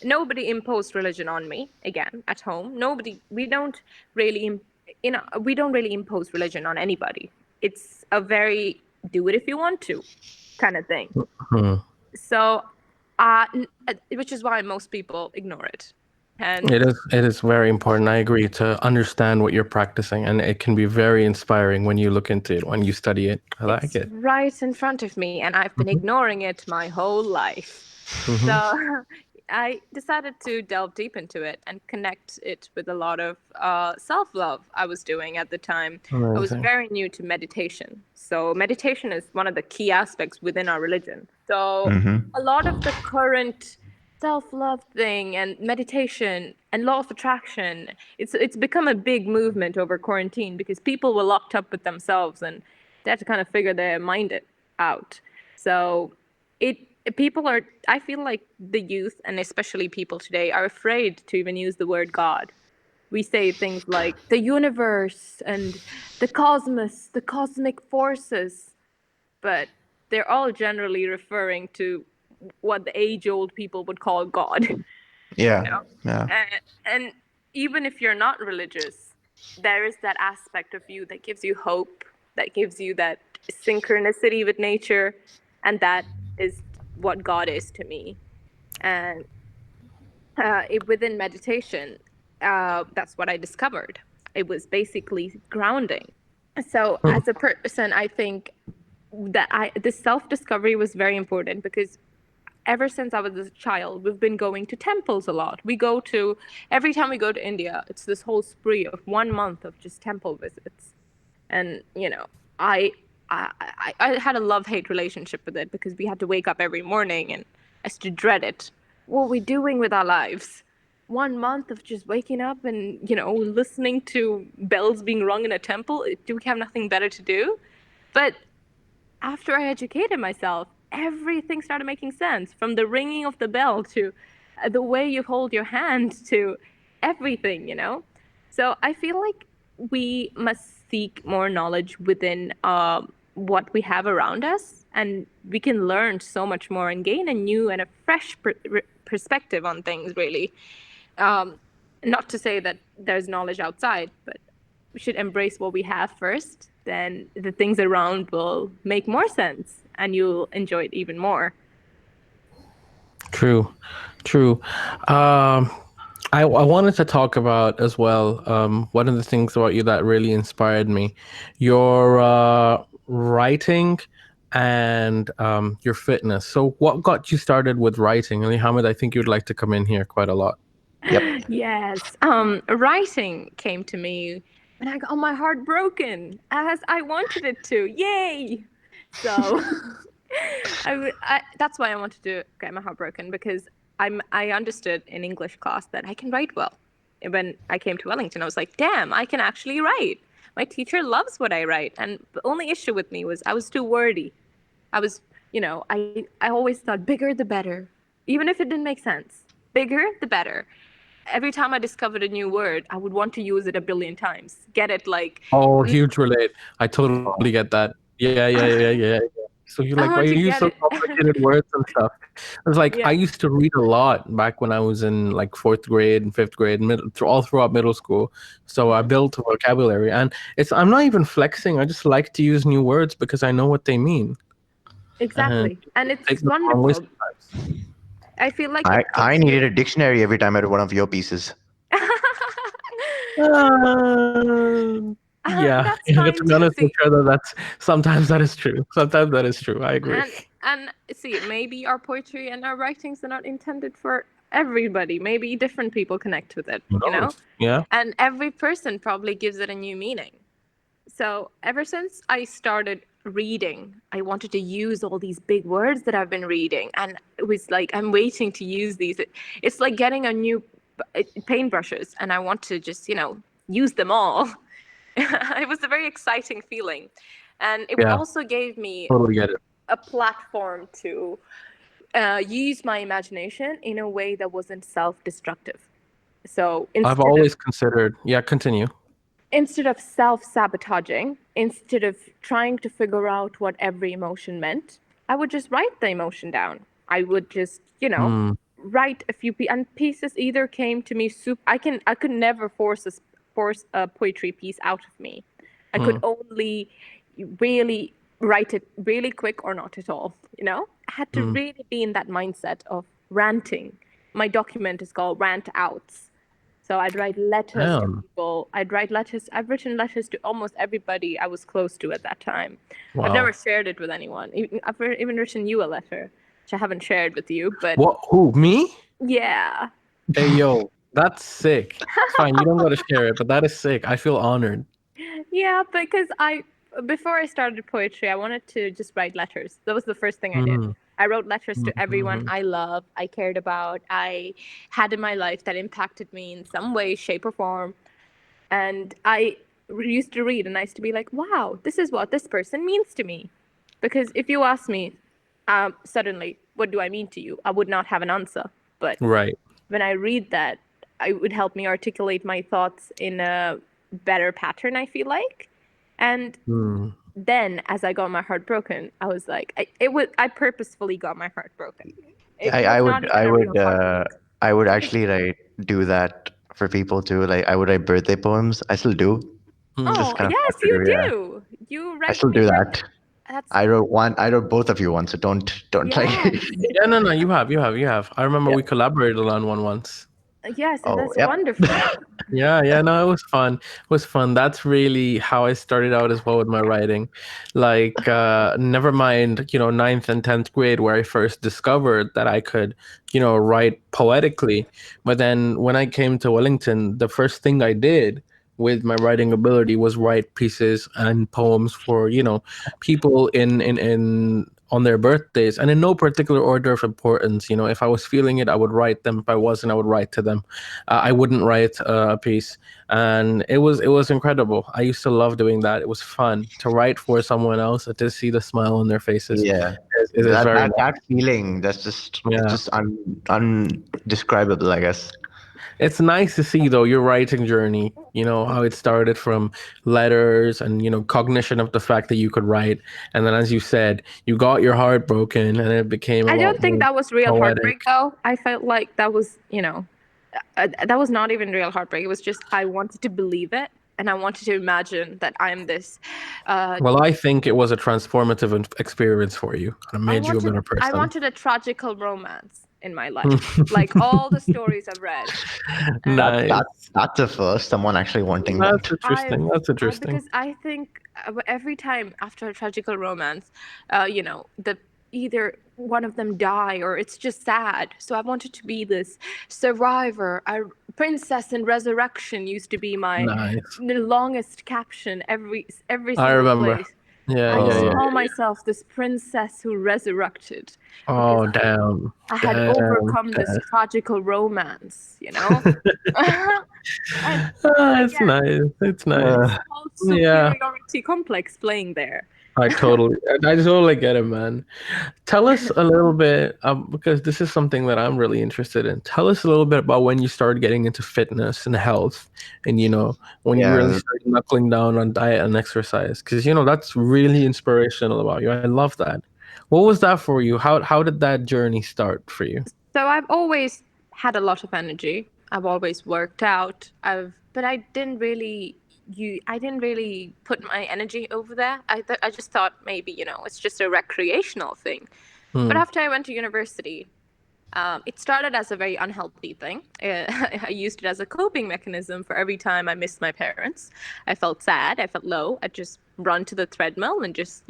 Nobody imposed religion on me again at home. We don't really, we don't really impose religion on anybody. It's a very do it if you want to kind of thing. So, which is why most people ignore it. And It is very important. I agree, to understand what you're practicing, and it can be very inspiring when you look into it, when you study it. I like it's it. right in front of me, and I've been ignoring it my whole life. So I decided to delve deep into it and connect it with a lot of self-love I was doing at the time. I was Amazing. very new to meditation. So meditation is one of the key aspects within our religion. So a lot of the current self-love thing and meditation and law of attraction, it's become a big movement over quarantine because people were locked up with themselves and they had to kind of figure their mind out. So it people are, I feel like the youth and especially people today are afraid to even use the word God. We say things like the universe and the cosmos, the cosmic forces, but they're all generally referring to what the age-old people would call God. Yeah. Yeah. And even if you're not religious, there is that aspect of you that gives you hope, that gives you that synchronicity with nature, and that is what God is to me. And within meditation, that's what I discovered. It was basically grounding. So as a person, I think that this self-discovery was very important because ever since I was a child, we've been going to temples a lot. Every time we go to India, it's this whole spree of 1 month of just temple visits. And, I had a love-hate relationship with it because we had to wake up every morning and I used to dread it. What are we doing with our lives? 1 month of just waking up and, listening to bells being rung in a temple. Do we have nothing better to do? But after I educated myself, everything started making sense, from the ringing of the bell to the way you hold your hand to everything, So I feel like we must seek more knowledge within what we have around us, and we can learn so much more and gain a new and a fresh perspective on things, really. Not to say that there's knowledge outside, but we should embrace what we have first. Then the things around will make more sense and you'll enjoy it even more. True, true. I wanted to talk about as well, one of the things about you that really inspired me, your writing and your fitness. So what got you started with writing? And Hamid, I think you'd like to come in here quite a lot. Yep. Yes. Writing came to me when I got my heart broken as I wanted it to. Yay! So that's why I wanted to get my heart broken, because I understood in English class that I can write well. And when I came to Wellington, I was like, damn, I can actually write. My teacher loves what I write. And the only issue with me was I was too wordy. I was, I always thought bigger the better, even if it didn't make sense. Bigger the better. Every time I discovered a new word, I would want to use it a billion times. Get it like, Oh, huge relate. I totally get that. Yeah. So you're like, I why are want you to so get it. complicated words and stuff? It's like I Yeah, used to read a lot back when I was in like fourth grade and fifth grade, all throughout middle school. So I built a vocabulary, and I'm not even flexing. I just like to use new words because I know what they mean, and exactly. And people take it's them the wrong way wonderful. sometimes. I feel like I it I gives needed you. a dictionary every time I read one of your pieces. Yeah, That's yeah. To fine be too. honest with See, you, that's sometimes that is true. Sometimes that is true. I agree. and see, maybe our poetry and our writings are not intended for everybody. Maybe different people connect with it, Who knows? Yeah. And every person probably gives it a new meaning. So ever since I started reading, I wanted to use all these big words that I've been reading, and it was like I'm waiting to use these. It's like getting a new paintbrushes, and I want to just use them all. It was a very exciting feeling, and it Yeah. also gave me Totally get it. a platform to use my imagination in a way that wasn't self-destructive. So I've always considered. Yeah. Continue. instead of self-sabotaging, instead of trying to figure out what every emotion meant, I would just write the emotion down. I would just, Hmm. write a few and pieces either came to me I could never force a poetry piece out of me. I could Hmm. only really write it really quick or not at all, I had to Hmm. really be in that mindset of ranting. My document is called Rant Outs. So I'd write letters to Damn. people. I'd write letters. I've written letters to almost everybody I was close to at that time. I've never Wow. shared it with anyone. I've even written you a letter, which I haven't shared with you. But What? Who? Me? yeah, Hey, yo, that's sick. It's fine. You don't got to share it, but that is sick. I feel honored. yeah, because before I started poetry, I wanted to just write letters. That was the first thing I did. Hmm. I wrote letters to everyone Hmm. I love, I cared about, I had in my life that impacted me in some way, shape, or form. And I used to read and I used to be like, wow, this is what this person means to me. Because if you ask me suddenly, what do I mean to you? I would not have an answer. But Right. when I read that, it would help me articulate my thoughts in a better pattern, I feel like. And Hmm. then as I got my heart broken, I was like, I purposefully got my heart broken. It I, was I not would even I a real would heartbreak. I would actually like do that for people too. Like I would write birthday poems. I still do. Hmm. Just Oh, kind of yes, fun to you do. Yeah, do. You I write still me do birthday. that. That's I wrote one. I wrote both of you once. So don't like. yes. Yeah, no. You have. I remember Yeah. we collaborated on one once. Yes, and Oh, that's yep. wonderful. Yeah, no, it was fun. It was fun. That's really how I started out as well with my writing. Like, never mind, ninth and 10th grade where I first discovered that I could, write poetically. But then when I came to Wellington, the first thing I did with my writing ability was write pieces and poems for, people in on their birthdays, and in no particular order of importance. If I was feeling it, I would write them. If I wasn't, I would write to them. I wouldn't write a piece, and it was incredible. I used to love doing that. It was fun to write for someone else and to see the smile on their faces. Yeah. It's That very that nice. that feeling. That's just it's Yeah. just undescribable. I guess. It's nice to see though your writing journey, how it started from letters and cognition of the fact that you could write, and then as you said, you got your heart broken and it became a I lot don't think more that was real poetic. heartbreak, though. I felt like that was, that was not even real heartbreak. It was just I wanted to believe it, and I wanted to imagine that I'm this. Uh, Well, I think it was a transformative experience for you and it I made you a wanted, better I person. wanted a tragical romance in my life, like all the stories I've read, That and that Nice. that's a first. Someone actually wanting That's that. interesting. That's interesting. Because I think every time after a tragical romance, the either one of them die or it's just sad. So I wanted to be this survivor. A princess in resurrection used to be my Nice. the longest caption every I single remember. place. Yeah, I yeah, yeah. saw myself this princess who resurrected because Oh, damn. I had Damn. overcome this Damn. tragical romance, you know? And Ah, it's yeah, nice. It's Uh, nice. this whole Yeah, superiority complex playing there. I totally get it, man. Tell us a little bit, because this is something that I'm really interested in. Tell us a little bit about when you started getting into fitness and health, and when you really yeah. started knuckling down on diet and exercise, because that's really inspirational about you. I love that. What was that for you? How did that journey start for you? So I've always had a lot of energy. I've always worked out. But I didn't really put my energy over there. I just thought maybe, it's just a recreational thing. But Hmm. after I went to university, it started as a very unhealthy thing. I used it as a coping mechanism for every time I missed my parents. I felt sad. I felt low. I'd just run to the treadmill and just,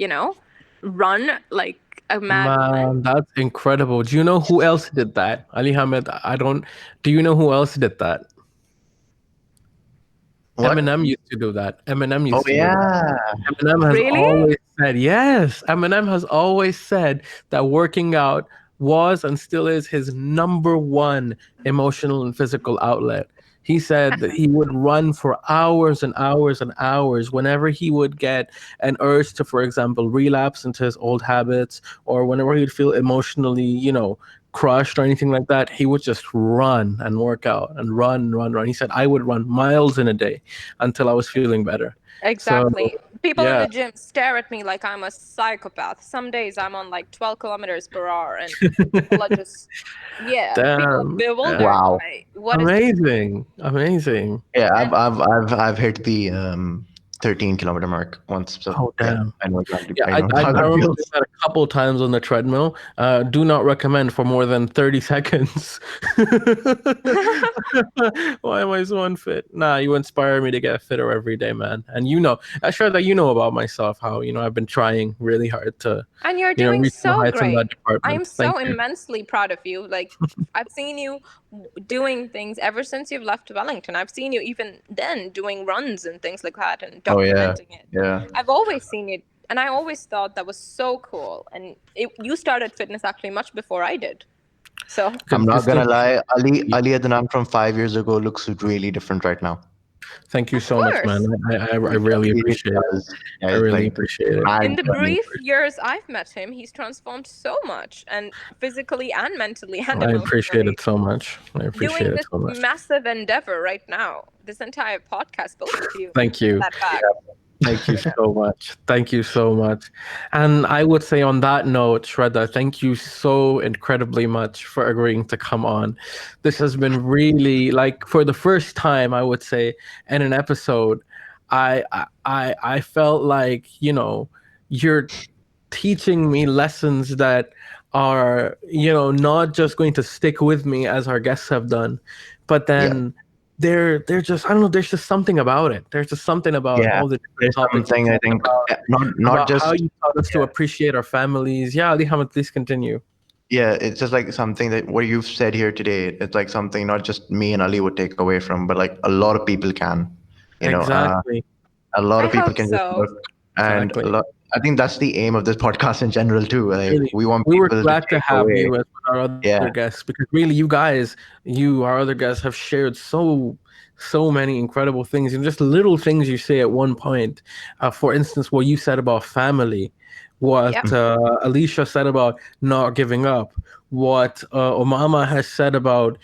run like a mad woman. Man, that's incredible. Do you know who else did that? Ali Hamid, I don't. Do you know who else did that? What? Eminem used to do that. Eminem Oh used to do that. yeah. Eminem has Really? always said, yes, Eminem has always said that working out was and still is his number one emotional and physical outlet. He said that he would run for hours and hours and hours whenever he would get an urge to, for example, relapse into his old habits, or whenever he'd feel emotionally, crushed or anything like that. He would just run and work out and run, run, run. He said, I would run miles in a day until I was feeling better. So, Exactly. People in yeah. the gym stare at me like I'm a psychopath. Some days I'm on like 12 kilometers per hour, and people are just, yeah, people are Damn. Yeah. bewildered Wow. by what is this? Amazing. Amazing. Yeah, And I've hit the 13-kilometer mark once, so Oh, yeah, damn. I know exactly. Yeah, I I, know I, how I that remember doing feels. that a couple times on the treadmill. Do not recommend for more than 30 seconds. Why am I so unfit? Nah, you inspire me to get fitter every day, man. And I'm sure that you know about myself, how, I've been trying really hard to, and you're doing reach the so heights in that great. I am department. Thank so you. immensely proud of you. Like, I've seen you doing things ever since you've left Wellington. I've seen you even then doing runs and things like that and Oh yeah, documenting it. yeah. I've always seen it, and I always thought that was so cool. And you started fitness actually much before I did. So, I'm not gonna Consistent. lie, Ali Adnan from 5 years ago looks really different right now. Thank you of so much, man. course, I He really really appreciate it. does. I Yeah, really like appreciate it. mad in the journey. brief years I've met him, he's transformed so much, and physically and mentally and I appreciate emotionally. it so much. I appreciate Doing it this so much. massive endeavor right now, this entire podcast, both of you, Thank you. that fact. Thank you so much. Thank you so much. And I would say on that note, Shraddha, thank you so incredibly much for agreeing to come on. This has been really, like, for the first time, I would say, in an episode, I felt like, you're teaching me lessons that are, not just going to stick with me as our guests have done, but Yeah, then they're just, I don't know, there's just something about it. There's just something about yeah. all the different There's topics you something I talk think, not about how just. you taught us to Yeah. appreciate our families. Yeah, Ali Hamid, please continue. Yeah, it's just like something that what you've said here today. It's like something not just me and Ali would take away from, but like a lot of people can. You know, Exactly. a lot I of people hope can just so. look, and a Exactly. lot. I think that's the aim of this podcast in general too. Like Really, we want we were people to glad to take have away. you as our other Yeah, guests, because really you guys, our other guests, have shared so many incredible things, and just little things you say at one point. For instance, what you said about family, what Yep. Alicia said about not giving up, what Omama has said about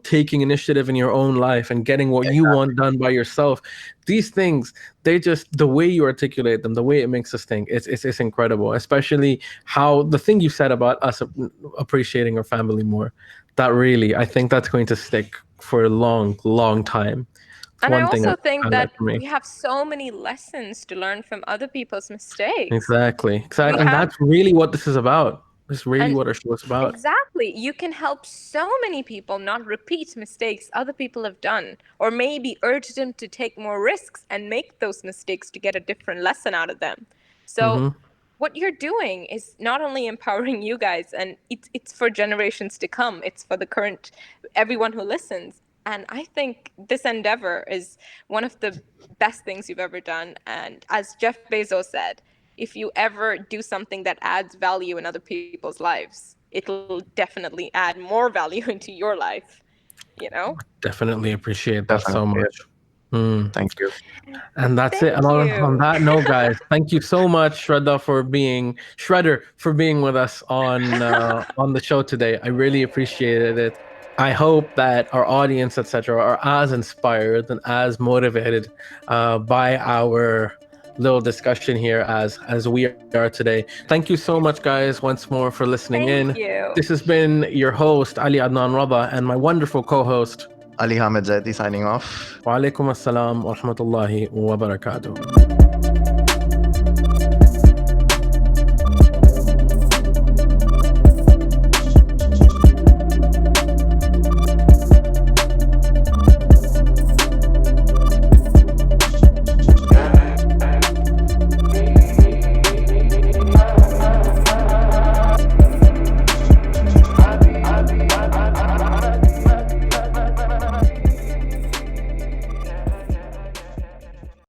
taking initiative in your own life and getting what you want done by yourself. These things, they just, the way you articulate them, the way it makes us think, it's incredible. Especially how the thing you said about us appreciating our family more, that really, I think that's going to stick for a long time. It's And I one thing also that think found out that for me. we have so many lessons to learn from other people's mistakes. Exactly. We And have, that's really what this is about. This is really and what our show is about. exactly, you can help so many people not repeat mistakes other people have done, or maybe urge them to take more risks and make those mistakes to get a different lesson out of them. So, Hmm. what you're doing is not only empowering you guys, and it's for generations to come. It's for the current everyone who listens. And I think this endeavor is one of the best things you've ever done. And as Jeff Bezos said, if you ever do something that adds value in other people's lives, it'll definitely add more value into your life, you know? Definitely appreciate that so Definitely. much. Mm. Thank you. And that's it. Thank And on you. that note, guys, thank you so much, Shredder, for being with us on the show today. I really appreciated it. I hope that our audience, etc., are as inspired and as motivated by our little discussion here as we are today. Thank you so much, guys, once more for listening in. Thank you. This has been your host, Ali Adnan Raba, and my wonderful co-host, Ali Hamid Zaidi signing off. Wa alaikum assalam wa rahmatullahi wa barakatuh.